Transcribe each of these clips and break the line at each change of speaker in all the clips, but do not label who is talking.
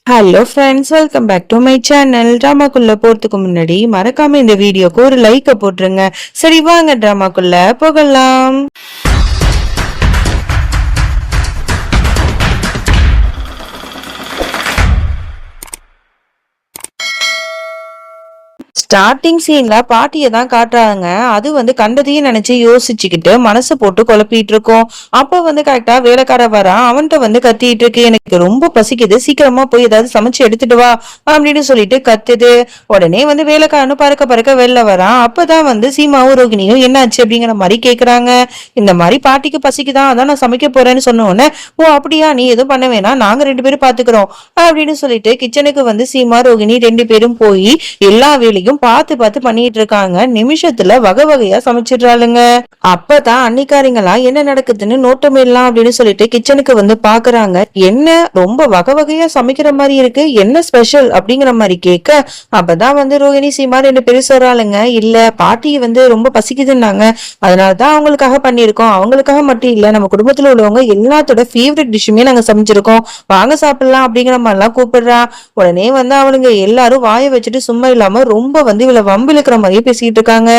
Hello friends, welcome back to my channel. ட்ராமாக்குள்ள போறதுக்கு முன்னாடி மறக்காம இந்த வீடியோக்கு ஒரு லைக்கை போட்டுருங்க. சரி வாங்க ட்ராமாக்குள்ள போகலாம். ஸ்டார்டிங் சீன்ல பாட்டியை தான் காட்டுறாங்க. அது கண்டதையும் நினைச்சு யோசிச்சுக்கிட்டு மனசு போட்டு குழப்பிட்டு இருக்கோம். அப்ப கரெக்டா வேலைக்கார வரான். அவன்கிட்ட கத்திட்டு இருக்கு, எனக்கு ரொம்ப பசிக்குது, சீக்கிரமா போய் ஏதாவது சமைச்சு எடுத்துட்டு வா அப்படின்னு சொல்லிட்டு கத்துது. உடனே வேலைக்காரனு பறக்க பறக்க வெளில வரான். அப்பதான் சீமாவும் ரோகிணியும் என்னாச்சு அப்படிங்கிற மாதிரி கேக்குறாங்க. இந்த மாதிரி பாட்டிக்கு பசிக்குதான், அதான் நான் சமைக்க போறேன்னு சொன்ன உடனே, ஓ அப்படியா, நீ எதுவும் பண்ண வேணாம், நாங்க 2 பேரும் பாத்துக்கிறோம் அப்படின்னு சொல்லிட்டு கிச்சனுக்கு சீமா ரோகிணி 2 பேரும் போய் எல்லா வேலையும் பார்த்து பார்த்து பண்ணிட்டு இருக்காங்க. நிமிஷத்துல வகை வகையா சமைச்சிடுறாளுங்க. அப்பதான் அன்னிக்காரிங்களா என்ன நடக்குதுன்னு நோட்டமிடலாம் அப்படின்னு சொல்லிட்டு கிச்சனுக்கு பாக்குறாங்க. என்ன ரொம்ப வகை வகையா சமைக்கிற மாதிரி இருக்கு, என்ன ஸ்பெஷல் அப்படிங்கிற மாதிரி கேட்க, அப்பதான் ரோகிணி சீமா 2 பேரும் சொல்றாளுங்க, இல்ல பாட்டி ரொம்ப பசிக்குதுன்னாங்க, அதனாலதான் அவங்களுக்காக பண்ணிருக்கோம். அவங்களுக்காக மட்டும் இல்ல, நம்ம குடும்பத்துல உள்ளவங்க எல்லாத்தோட ஃபேவரட் டிஷ்ஷுமே நாங்க சமைச்சிருக்கோம், வாங்க சாப்பிடலாம் அப்படிங்கிற மாதிரி எல்லாம் கூப்பிடுறா. உடனே அவளுங்க எல்லாரும் வாய வச்சுட்டு சும்மா இல்லாம ரொம்ப இவளை வம்பு இழுக்கிற மாதிரியே பேசிட்டு இருக்காங்க.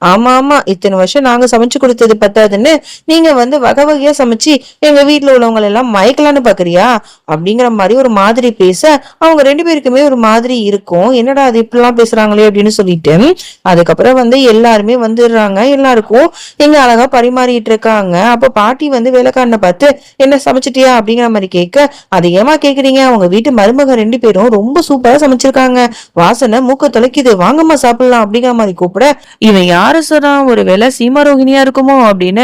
ஆமா ஆமா, இத்தனை வருஷம் நாங்க சமைச்சு கொடுத்தது பத்தாதுன்னு நீங்க வகை வகையா சமைச்சு எங்க வீட்டுல உள்ளவங்க எல்லாம் மயக்கலான்னு பாக்குறியா அப்படிங்கிற மாதிரி ஒரு மாதிரி பேச, அவங்க 2 பேருக்குமே ஒரு மாதிரி இருக்கும். என்னடா அது இப்படிலாம் பேசுறாங்களே அப்படின்னு சொல்லிட்டு அதுக்கப்புறம் எல்லாருமே வந்துடுறாங்க. எல்லாருக்கும் இங்க அழகா பரிமாறிட்டு இருக்காங்க. அப்ப பாட்டி வேலைக்காரனை பார்த்து, என்ன சமைச்சிட்டியா அப்படிங்கிற மாதிரி கேட்க, அதை ஏமா கேக்குறீங்க, அவங்க வீட்டு மருமக 2 பேரும் ரொம்ப சூப்பரா சமைச்சிருக்காங்க, வாசனை மூக்க தொலைக்குது, வாங்கம்மா சாப்பிடலாம் அப்படிங்கிற மாதிரி கூப்பிட, இவன் யாரு சொல்றான், ஒருவேளை சீமா ரோகிணியா இருக்குமோ அப்படின்னு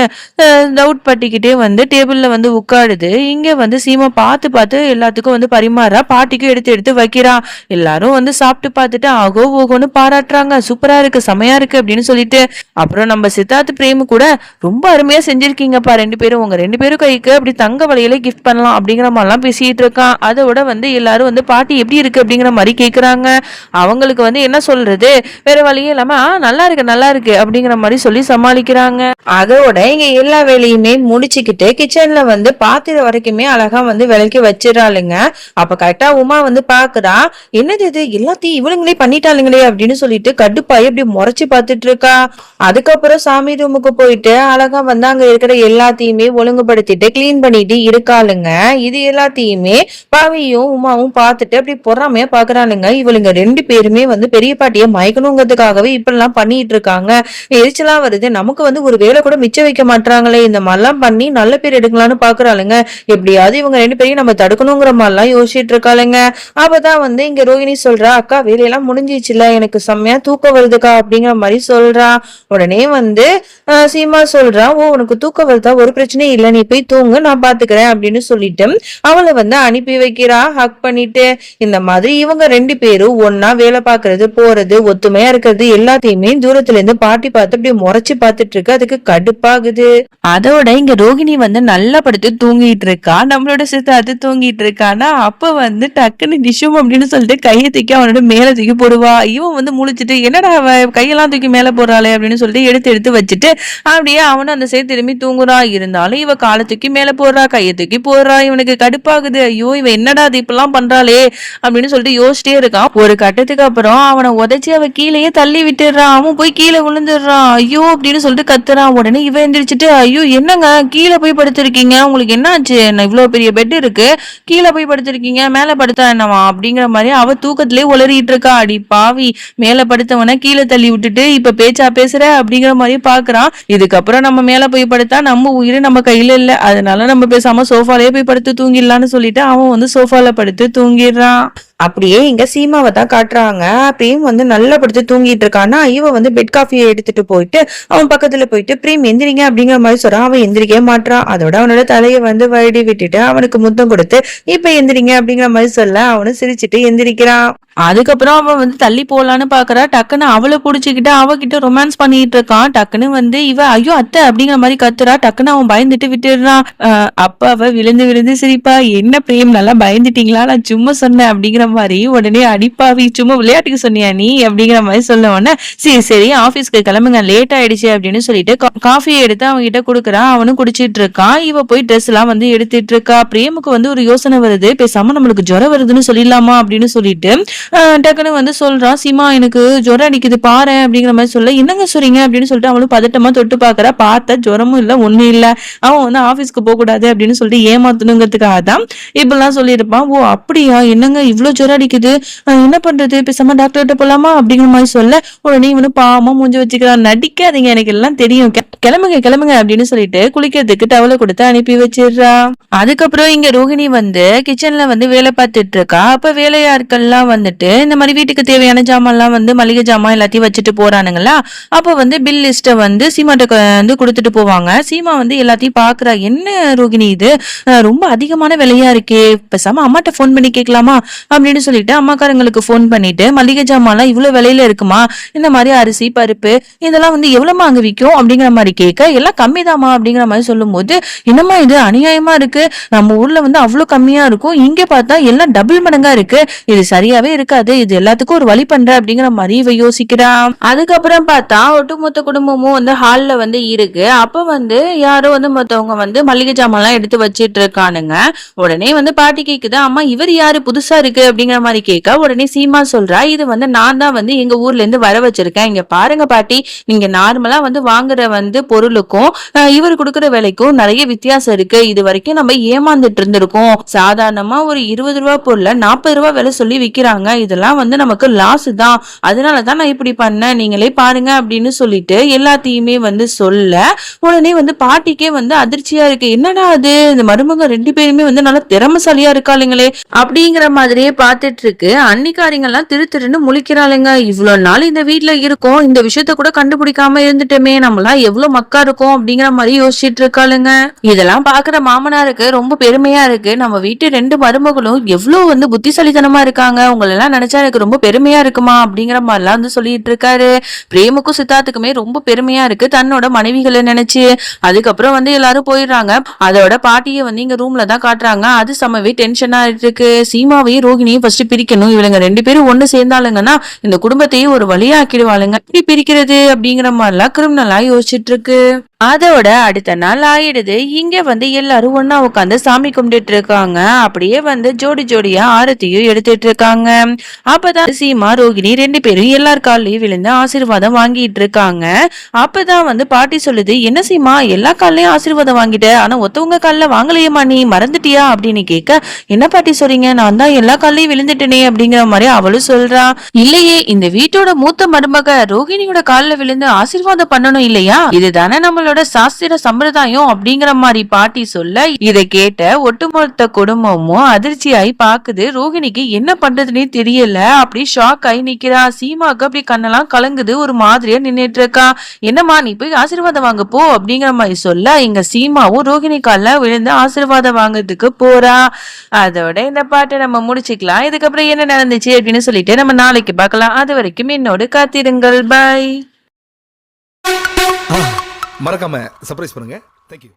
டவுட் பட்டிக்கிட்டே டேபிள்ல உட்காடுது. இங்க சீமா பார்த்து பார்த்து எல்லாத்துக்கும் பரிமாறா, பாட்டிக்கும் எடுத்து எடுத்து வைக்கிறா. எல்லாரும் சாப்பிட்டு பார்த்துட்டு ஆகோ ஓகோன்னு பாராட்டுறாங்க, சூப்பரா இருக்கு, செமையா இருக்கு அப்படின்னு சொல்லிட்டு. அப்புறம் நம்ம சித்தார்த் பிரேமு கூட ரொம்ப அருமையா செஞ்சிருக்கீங்கப்பா 2 பேரும், உங்க 2 பேரும் கைக்கு அப்படி தங்க வளையல கிஃப்ட் பண்ணலாம் அப்படிங்கிற மாதிரிலாம் பேசிட்டு இருக்கான். அதோட எல்லாரும் பாட்டி எப்படி இருக்கு அப்படிங்கிற மாதிரி கேக்குறாங்க. அவங்களுக்கு என்ன சொல்றது, வேற வழியே இல்லாம நல்லா இருக்கு நல்லா இருக்கு அப்படிங்கிற மாதிரி சொல்லி சமாளிக்கிறாங்க. அதோட இங்க எல்லா வேலையுமே முடிச்சுக்கிட்டு கிச்சன்ல பாத்திரம் வரைக்குமே அழகா விலைக்கு வச்சிடறாளுங்க. அப்ப கரெக்டா உமா பாக்குறா, என்னது இது எல்லாத்தையும் இவளுங்களே பண்ணிட்டாளுங்களே அப்படின்னு சொல்லிட்டு கடுப்பாய் அப்படி முறைச்சு பாத்துட்டு இருக்கா. அதுக்கப்புறம் சாமி ரூமுக்கு போயிட்டு அழகா அங்க இருக்கிற எல்லாத்தையுமே ஒழுங்குபடுத்திட்டு கிளீன் பண்ணிட்டு இருக்காளுங்க. இது எல்லாத்தையுமே பாவியும் உமாவும் பார்த்துட்டு அப்படி பொறாமையா பாக்குறாளுங்க. இவளுங்க 2 பேருமே பெரிய பாட்டிய மயக்கணுங்கிறதுக்காகவே இப்படி எல்லாம் பண்ணிட்டு இருக்காங்க. எரிச்சலா வருது, நமக்கு ஒரு வேலை கூட மிச்சம் வைக்க மாட்டாங்களே, இந்த மாதிரிலாம் பண்ணி நல்ல பேர் எடுக்கலாம்னு பாக்குறாளுங்க. எப்படியாவது இவங்க 2 பேரையும் நம்ம தடுக்கணுங்கிற மாதிரிலாம் யோசிச்சுட்டு இருக்காளுங்க. அப்பதான் இங்க ரோகிணி சொல்றா, அக்கா வேலையெல்லாம் முடிஞ்சிச்சுல, எனக்கு செம்மையா தூக்கம் வருதுக்கா அப்படிங்கிற மாதிரி சொல்றா. உடனே சீமா சொல்றா, ஓ உனக்கு தூக்கம் வருதா, ஒரு பிரச்சனையும் இல்ல, நீ போய் தூங்கு, நான் பாத்துக்கிறேன் அப்படின்னு சொல்லிட்டு அவளை அனுப்பி வைக்கிறா ஹக் பண்ணிட்டு. இந்த மாதிரி இவங்க 2 பேரும் ஒன்னா வேலை பாக்குறது போறது ஒத்துமையா இருக்கிறது எல்லாத்தையுமே தூரத்துல இருந்து பாட்டி பார்த்து அப்படியே முறைச்சு பார்த்துட்டு இருக்கு. அதுக்கு கடுப்பாகுது. அதோட இங்க ரோகிணி நல்லா படுத்து தூங்கிட்டு இருக்கா. நம்மளோட சித்தார்த்து தூங்கிட்டு இருக்கானா, அப்ப டக்குன்னு நிஷம் அப்படின்னு சொல்லிட்டு கையை தூக்கி அவனோட மேல தூக்கி போடுவா. இவன் முழிச்சிட்டு, என்னடா கையெல்லாம் தூக்கி மேல போடுறாளே அப்படின்னு சொல்லிட்டு எடுத்து எடுத்து வச்சுட்டு அப்படியே அவனும் அந்த சைடு திரும்பி தூங்குறா. இருந்தாலும் இவ காலை தூக்கி மேல போடுறா, கையை தூக்கி போடுறா. இவனுக்கு கடுப்பாகுது. ஐயோ இவ என்னடா அது இப்பெல்லாம் பண்றாளே அப்படின்னு சொல்லிட்டு யோசிச்சிட்டே இருக்கான். ஒரு கட்டத்துக்கு அப்புறம் அவனை உதைச்சி அவ கீழேயே தள்ளி விட்டுறான். அவன் போய் கீழே விழுந்துடுறான். ஐயோ அப்படின்னு சொல்லிட்டு கத்துறான். உடனே இவ எந்திரிச்சிட்டு, ஐயோ என்னங்க கீழே போய் படுத்திருக்கீங்க, உங்களுக்கு என்ன ஆச்சு, இவ்வளவு பெரிய பெட் இருக்கு, கீழே போய் படுத்திருக்கீங்க, மேல படுத்தா என்னவா அப்படிங்கிற மாதிரி அவ தூக்கத்திலே உளறிட்டு இருக்கா. அடி பாவி, மேல படுத்தவன கீழே தள்ளி விட்டுட்டு இப்ப பேச்சா பேசுற அப்படிங்கிற மாதிரி பாக்குறான். இதுக்கப்புறம் நம்ம மேல போய் படுத்தா நம்ம உயிர் நம்ம கையில இல்ல, அதனால நம்ம பேசாம சோஃபாலே போய் படுத்து தூங்கிடலான்னு சொல்லிட்டு அவன் சோஃபால படுத்து தூங்கிடுறான். அப்படியே இங்க சீமாவை தான் காட்டுறாங்க. பிரேம் நல்லா படுத்து தூங்கிட்டு இருக்கானா, இவ பெட் காஃபியை எடுத்துட்டு போயிட்டு அவன் பக்கத்துல போயிட்டு பிரேம் எந்திரிங்க அப்படிங்கிற மாதிரி சொல்றான். அவன் எந்திரிக்கவே மாட்டான். அதோட அவனோட தலையை வருடி விட்டுட்டு அவனுக்கு முத்தம் கொடுத்து இப்ப எந்திரிங்க அப்படிங்கிற மாதிரி சொல்ல அவனு சிரிச்சுட்டு எந்திரிக்கிறான். அதுக்கப்புறம் அவன் தள்ளி போலான்னு பாக்குறா. டக்குன்னு அவளை புடிச்சுக்கிட்டு அவகிட்ட ரொமான்ஸ் பண்ணிட்டு இருக்கான். டக்குன்னு இவ ஐயோ அத்தை அப்படிங்கிற மாதிரி கத்துறா. டக்குன்னு அவன் பயந்துட்டு விட்டுடுறான். அப்ப அவ விழுந்து விழுந்து சிரிப்பா, என்ன பிரேம் நல்லா பயந்துட்டீங்களா, நான் சும்மா சொன்னேன் அப்படிங்கிற மாதிரி உடனே அடிப்பாவி சும்மா விளையாட்டுக்கு சொன்னியா நீ அப்படிங்கிற மாதிரி சொல்ல உடனே சரி சரி ஆபீஸ்க்கு கிளம்புங்க லேட் ஆயிடுச்சு அப்படின்னு சொல்லிட்டு காஃபியை எடுத்து அவங்க கிட்ட குடுக்குறான். அவனும் குடிச்சிட்டு இருக்கான். இவ போய் ட்ரெஸ் எல்லாம் வந்து எடுத்துட்டு இருக்கா. பிரேமுக்கு வந்து ஒரு யோசனை வருது, பேசாம நம்மளுக்கு ஜுரம் வருதுன்னு சொல்லிடலாமா அப்படின்னு சொல்லிட்டு டக்குன்னு வந்து சொல்றான், சீமா எனக்கு ஜுரம் அடிக்குது பாரு அப்படிங்கிற மாதிரி சொல்ல, என்னங்க சொல்றீங்க அப்படின்னு சொல்லிட்டு அவளும் பதட்டமா தொட்டு பாக்குறா. பார்த்தா ஜுரமும் இல்ல ஒண்ணும் இல்ல. அவன் வந்து ஆபீஸ்க்கு போக கூடாது அப்படின்னு சொல்லிட்டு ஏமாத்தணுங்கிறதுக்காக தான் இப்பெல்லாம் சொல்லியிருப்பான். ஓ அப்படியா, என்னங்க இவ்வளவு ஜுரம் அடிக்குது, என்ன பண்றது, பேசாம டாக்டர்கிட்ட போலாமா அப்படிங்கிற மாதிரி சொல்ல, உடனே இவனு பாவமா மூஞ்சி வச்சுக்கிறான். நடிக்காதீங்க, எனக்கு எல்லாம் தெரியும், கிளம்புங்க கிளம்புங்க அப்படின்னு சொல்லிட்டு குளிக்கிறதுக்கு டவலை கொடுத்து அனுப்பி வச்சிடுறா. அதுக்கப்புறம் இங்க ரோஹிணி வந்து கிச்சன்ல வந்து வேலை பார்த்துட்டு இருக்கா. அப்ப வேலையாட்கள்லாம் வந்துட்டு இந்த மாதிரி வீட்டுக்கு தேவையான ஜாமான் எல்லாம் வந்து மளிகை ஜாமான் எல்லாத்தையும் வச்சுட்டு போறானுங்களா. அப்ப வந்து பில் லிஸ்ட வந்து சீமாட்ட வந்து கொடுத்துட்டு போவாங்க. சீமா வந்து எல்லாத்தையும் பாக்குறா. என்ன ரோகிணி இது ரொம்ப அதிகமான விலையா இருக்கே, பேசாம அம்மாட்ட போன் பண்ணி கேட்கலாமா அப்படின்னு சொல்லிட்டு அம்மாக்காரங்களுக்கு போன் பண்ணிட்டு மளிகை ஜாமான் இவ்வளவு விலையில இருக்குமா, இந்த மாதிரி அரிசி பருப்பு இதெல்லாம் வந்து எவ்வளவுமா அங்க விற்கும் அப்படிங்கிற மாதிரி கேட்க, எல்லாம் கம்மிதாமா அப்படிங்கிற மாதிரி சொல்லும் போது, என்னமா இது அநியாயமா இருக்கு, நம்ம ஊர்ல வந்து அவ்வளவு கம்மியா இருக்கும், இங்க பார்த்தா எல்லாம் டபுள் மடங்கா இருக்கு, இது சரியாவே இருக்காது, இது எல்லாத்துக்கும் ஒரு வழி பண்ற அப்படிங்கிற மாதிரி இவ யோசிக்கிறான். அதுக்கப்புறம் பார்த்தா ஒட்டுமொத்த குடும்பமும் வந்து ஹால்ல வந்து இருக்கு. அப்ப வந்து யாரோ வந்து மொத்தவங்க வந்து மளிகை ஜாமான் எல்லாம் எடுத்து வச்சிட்டு இருக்கானுங்க. உடனே வந்து பாட்டி கேக்குது, அம்மா இவர் யாரு புதுசா இருக்கு அப்படிங்கிற மாதிரி கேட்க, உடனே சீமா சொல்றா, இது வந்து நான் தான் வந்து எங்க ஊர்ல இருந்து வர வச்சிருக்கேன், இங்க பாருங்க பாட்டி, நீங்க நார்மலா வந்து வாங்குற வந்து பொருளுக்கும் இவர் கொடுக்குற விலைக்கும் நிறைய வித்தியாசம் இருக்கு. இது வரைக்கும் நம்ம ஏமாந்துட்டு இருந்திருக்கோம். சாதாரணமா ஒரு 20 ரூபாய் பொருள 40 ரூபாய் விலை சொல்லி விக்கிறாங்க, இதெல்லாம் வந்து நமக்கு லாஸ் தான், அதனாலதான் நான் இப்படி பண்ணேன், நீங்களே பாருங்க அப்படின்னு சொல்லிட்டு எல்லாத்தையுமே வந்து சொல்ல, உடனே வந்து பாட்டிக்கே வந்து அதிர்ச்சியா இருக்கு. என்னடா அது, இந்த மருமக 2 பேருமே வந்து நல்லா திறமசாலியா இருக்காளுங்களே அப்படிங்கிற மாதிரியே பாத்துட்டு இருக்கு. அன்னிக்காரிங்க எல்லாம் திரு திருன்னு முழிக்கிறாளுங்க. இவ்வளவு நாள் இந்த வீட்டுல இருக்கோம், இந்த விஷயத்த கூட கண்டுபிடிக்காம இருந்துட்டோமே, நம்மளாம் எவ்வளவு மக்கா இருக்கும் அப்படிங்கிற மாதிரி யோசிச்சுட்டு இருக்காளுங்க. இதெல்லாம் பாக்குற மாமனாருக்கு ரொம்ப பெருமையா இருக்கு. நம்ம வீட்டு 2 மருமகளும் எவ்வளவு வந்து புத்திசாலித்தனமா இருக்காங்க, உங்களை எல்லாம் நினைச்சா எனக்கு ரொம்ப பெருமையா இருக்குமா அப்படிங்கிற மாதிரிலாம் வந்து சொல்லிட்டு இருக்காரு. பிரேமுக்கும் சித்தார்த்துக்குமே ரொம்ப பெருமையா இருக்கு தன்னோட மனைவிகளை நினைச்சு. அதுக்கப்புறம் வந்து எல்லாரும் போயிடுறாங்க. அதோட பாட்டியை வந்து இங்க ரூம்ல தான் காட்டுறாங்க. அது சமவே டென்ஷனா இருக்கு. சீமாவையும் ரோகிணியும் ஃபர்ஸ்ட் பிரிக்கணும், இவளுங்க 2 பேரும் ஒண்ணு சேர்ந்தாளுங்கன்னா இந்த குடும்பத்தையும் ஒரு வழியாக்கிடுவாளுங்க, இப்படி பிரிக்கிறது அப்படிங்கிற மாதிரிலாம் கிரிமினலா யோசிச்சுட்டு இருக்கு. அதோட அடுத்த நாள் ஆயிடுது. இங்க வந்து எல்லாரும் ஒன்னா உட்காந்து சாமி கும்பிட்டு இருக்காங்க. அப்படியே வந்து ஜோடி ஜோடியா ஆரத்தியும் எடுத்துட்டு இருக்காங்க. அப்பதான் சீமா ரோகிணி 2 பேரும் எல்லார் காலையும் விழுந்து ஆசீர்வாதம் வாங்கிட்டு இருக்காங்க. அப்பதான் வந்து பாட்டி சொல்லுது, என்ன சீமா எல்லா காலையும் ஆசீர்வாதம் வாங்கிட்ட, ஆனா ஒத்தவங்க காலில வாங்கலையேமா, நீ மறந்துட்டியா அப்படின்னு கேட்க, என்ன பாட்டி சொல்றீங்க, நான் தான் எல்லா காலையும் விழுந்துட்டேனே அப்படிங்கிற மாதிரி அவளும் சொல்றா. இல்லையே, இந்த வீட்டோட மூத்த மருமக ரோகிணியோட காலில் விழுந்து ஆசீர்வாதம் பண்ணணும் இல்லையா, இதுதானே நம்மளோட சாஸ்திர சம்பிரதாயம் அப்படிங்கிற மாதிரி பாட்டி சொல்ல, இதை கேட்ட ஒட்டுமொத்த குடும்பமும் அதிர்ச்சியாய் பாக்குது. ரோகிணிக்கு என்ன பண்றதுன்னே தெரியல, அப்படி ஷாக் ஆகி நிக்கிறா. சீமாக்கு அப்படி கண்ணெல்லாம் கலங்குது, ஒரு மாதிரியா நின்னுட்டு இருக்கா. என்னம்மா நீ போய் ஆசீர்வாதம் வாங்க போ அப்படிங்கிற மாதிரி சொல்ல, இங்க சீமாவும் ரோகிணி கால்ல விழுந்து ஆசீர்வாதம் வாங்குறதுக்கு போறா. அதோட இந்த பாட்டை நம்ம முடிச்சுக்கலாம். இதுக்கப்புறம் என்ன நடந்துச்சு அப்படின்னு சொல்லிட்டு நம்ம நாளைக்கு பார்க்கலாம். அது வரைக்கும் என்னோடு காத்திருங்கள். பாய்.
மறக்காம சர்ப்ரைஸ் பண்ணுங்க. தேங்க்யூ.